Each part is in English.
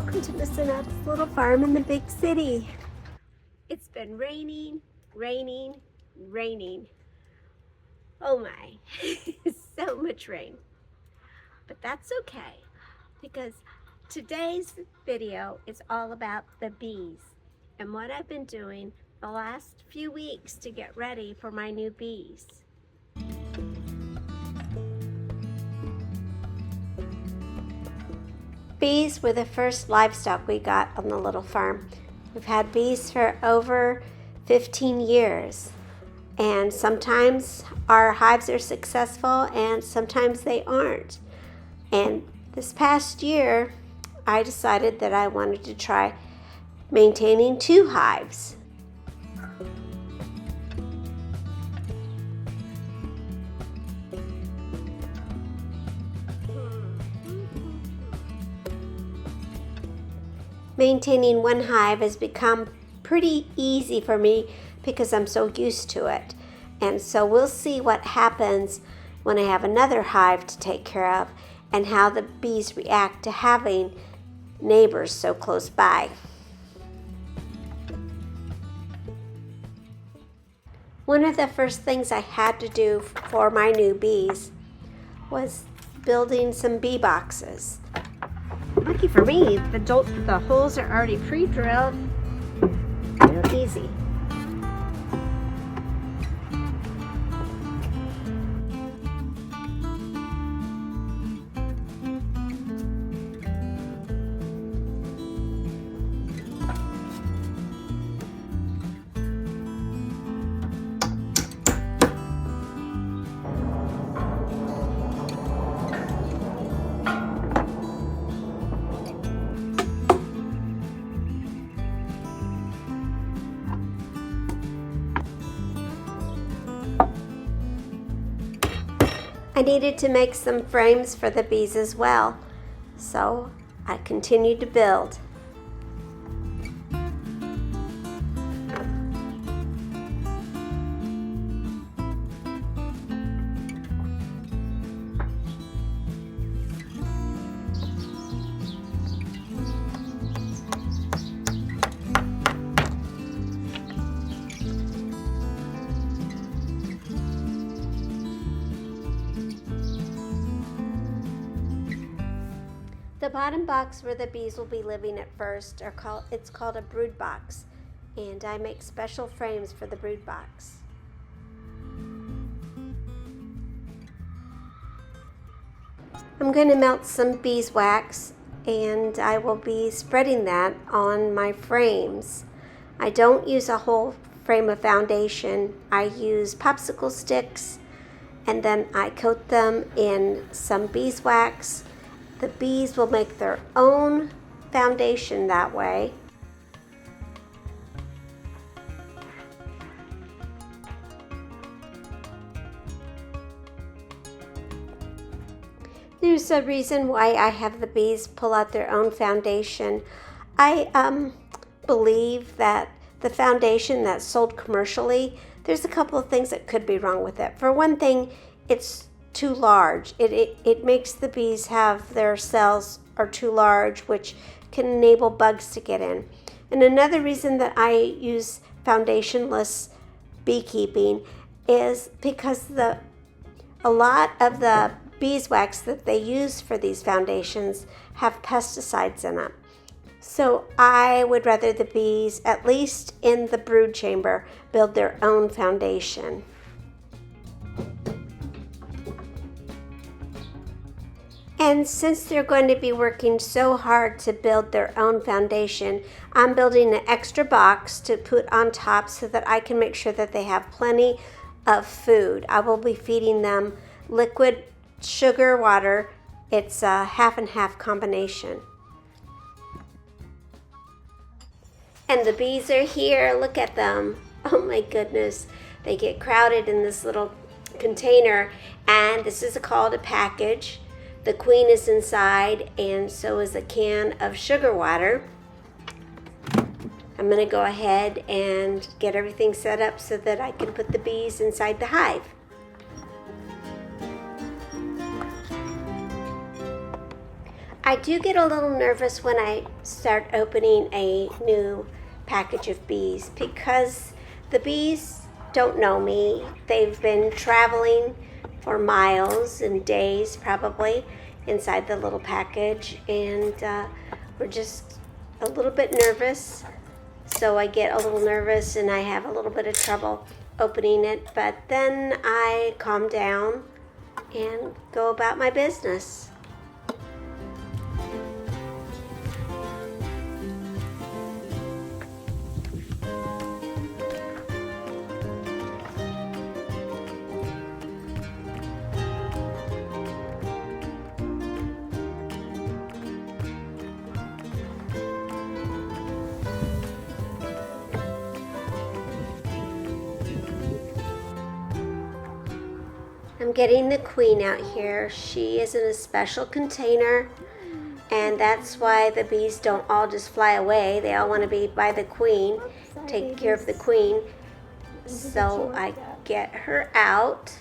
welcome to Miss Annette's little farm in the big city. It's been raining, raining, raining. Oh my, so much rain. But that's okay, because today's video is all about the bees and what I've been doing the last few weeks to get ready for my new bees. Bees were the first livestock we got on the little farm. We've had bees for over 15 years, and sometimes our hives are successful and sometimes they aren't. And this past year, I decided that I wanted to try maintaining 2 hives. Maintaining 1 hive has become pretty easy for me because I'm so used to it. And so we'll see what happens when I have another hive to take care of and how the bees react to having neighbors so close by. One of the first things I had to do for my new bees was building some bee boxes. Lucky for me, the holes are already pre-drilled. They're easy. I needed to make some frames for the bees as well, so I continued to build. The bottom box where the bees will be living at first it's called a brood box, and I make special frames for the brood box. I'm going to melt some beeswax, and I will be spreading that on my frames. I don't use a whole frame of foundation. I use popsicle sticks, and then I coat them in some beeswax. The bees will make their own foundation that way. There's a reason why I have the bees pull out their own foundation. I believe that the foundation that's sold commercially, there's a couple of things that could be wrong with it. For one thing, it's too large. It makes the bees have their cells are too large, which can enable bugs to get in. And another reason that I use foundationless beekeeping is because a lot of the beeswax that they use for these foundations have pesticides in it. So I would rather the bees, at least in the brood chamber, build their own foundation. And since they're going to be working so hard to build their own foundation, I'm building an extra box to put on top so that I can make sure that they have plenty of food. I will be feeding them liquid sugar water. It's a half and half combination. And the bees are here. Look at them. Oh my goodness. They get crowded in this little container, and this is called a package. The queen is inside, and so is a can of sugar water. I'm going to go ahead and get everything set up so that I can put the bees inside the hive. I do get a little nervous when I start opening a new package of bees because the bees don't know me. They've been traveling for miles and days probably inside the little package, and we're just a little bit nervous. So I get a little nervous and I have a little bit of trouble opening it, but then I calm down and go about my business. I'm getting the queen out here. She is in a special container, and that's why the bees don't all just fly away. They all want to be by the queen, take care of the queen. So I get her out.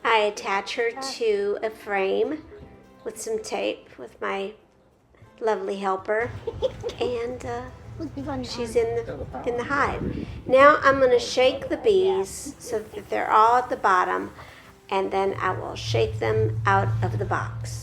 I attach her to a frame with some tape with my lovely helper, and she's in the hive. Now I'm going to shake the bees so that they're all at the bottom, and then I will shake them out of the box.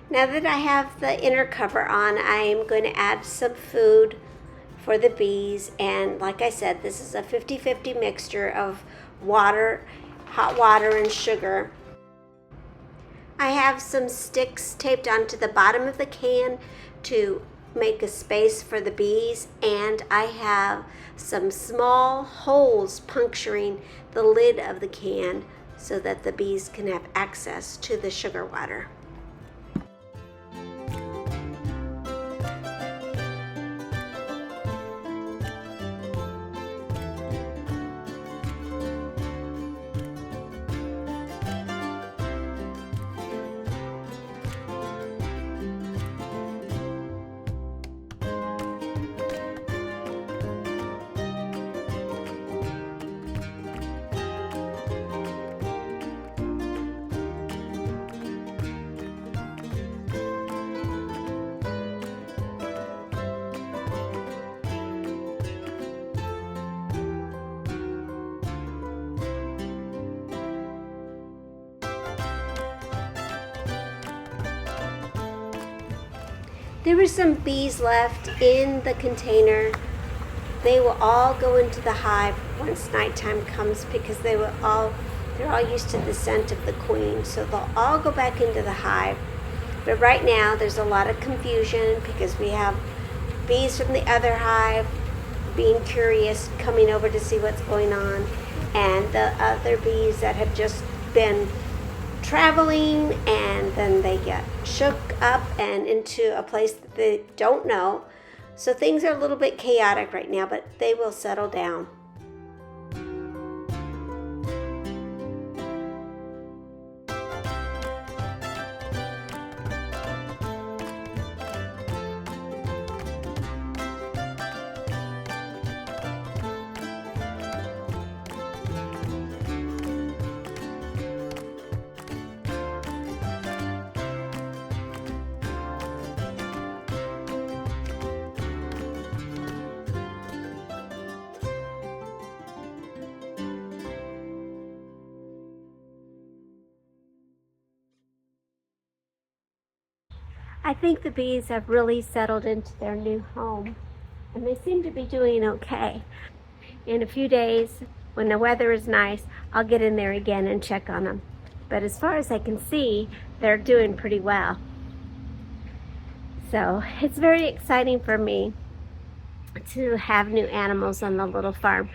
Now that I have the inner cover on, I am going to add some food for the bees, and like I said, this is a 50-50 mixture of water, hot water, and sugar. I have some sticks taped onto the bottom of the can to make a space for the bees, and I have some small holes puncturing the lid of the can so that the bees can have access to the sugar water. There were some bees left in the container. They will all go into the hive once nighttime comes because they're all used to the scent of the queen, so they'll all go back into the hive. But right now there's a lot of confusion because we have bees from the other hive being curious, coming over to see what's going on, and the other bees that have just been traveling, and then they get shook up and into a place that they don't know. So things are a little bit chaotic right now, but they will settle down. I think the bees have really settled into their new home, and they seem to be doing okay. In a few days, when the weather is nice, I'll get in there again and check on them. But as far as I can see, they're doing pretty well. So it's very exciting for me to have new animals on the little farm,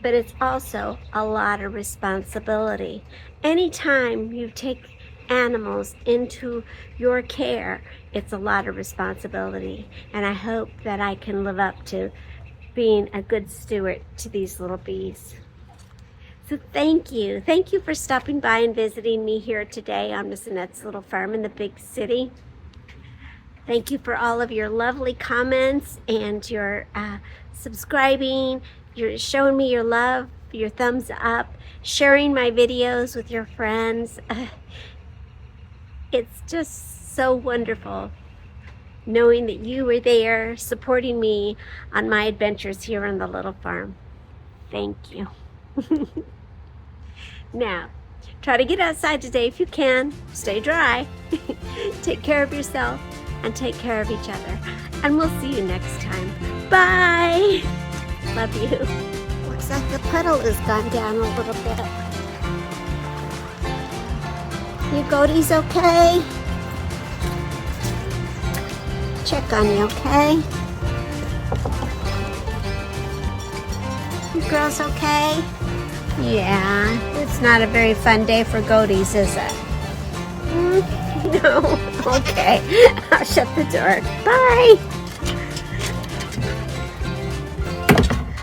but it's also a lot of responsibility. Anytime you take animals into your care, it's a lot of responsibility, and I hope that I can live up to being a good steward to these little bees. So thank you for stopping by and visiting me here today on Miss Annette's little farm in the big city. Thank you for all of your lovely comments and your subscribing. You're showing me your love, your thumbs up, sharing my videos with your friends. It's just so wonderful knowing that you were there supporting me on my adventures here on the little farm. Thank you. Now, try to get outside today if you can. Stay dry. Take care of yourself and take care of each other. And we'll see you next time. Bye. Love you. Looks like the puddle has gone down a little bit. You goaties okay? Check on you, okay? You girls okay? Yeah, it's not a very fun day for goaties, is it? No? Okay. I'll shut the door. Bye!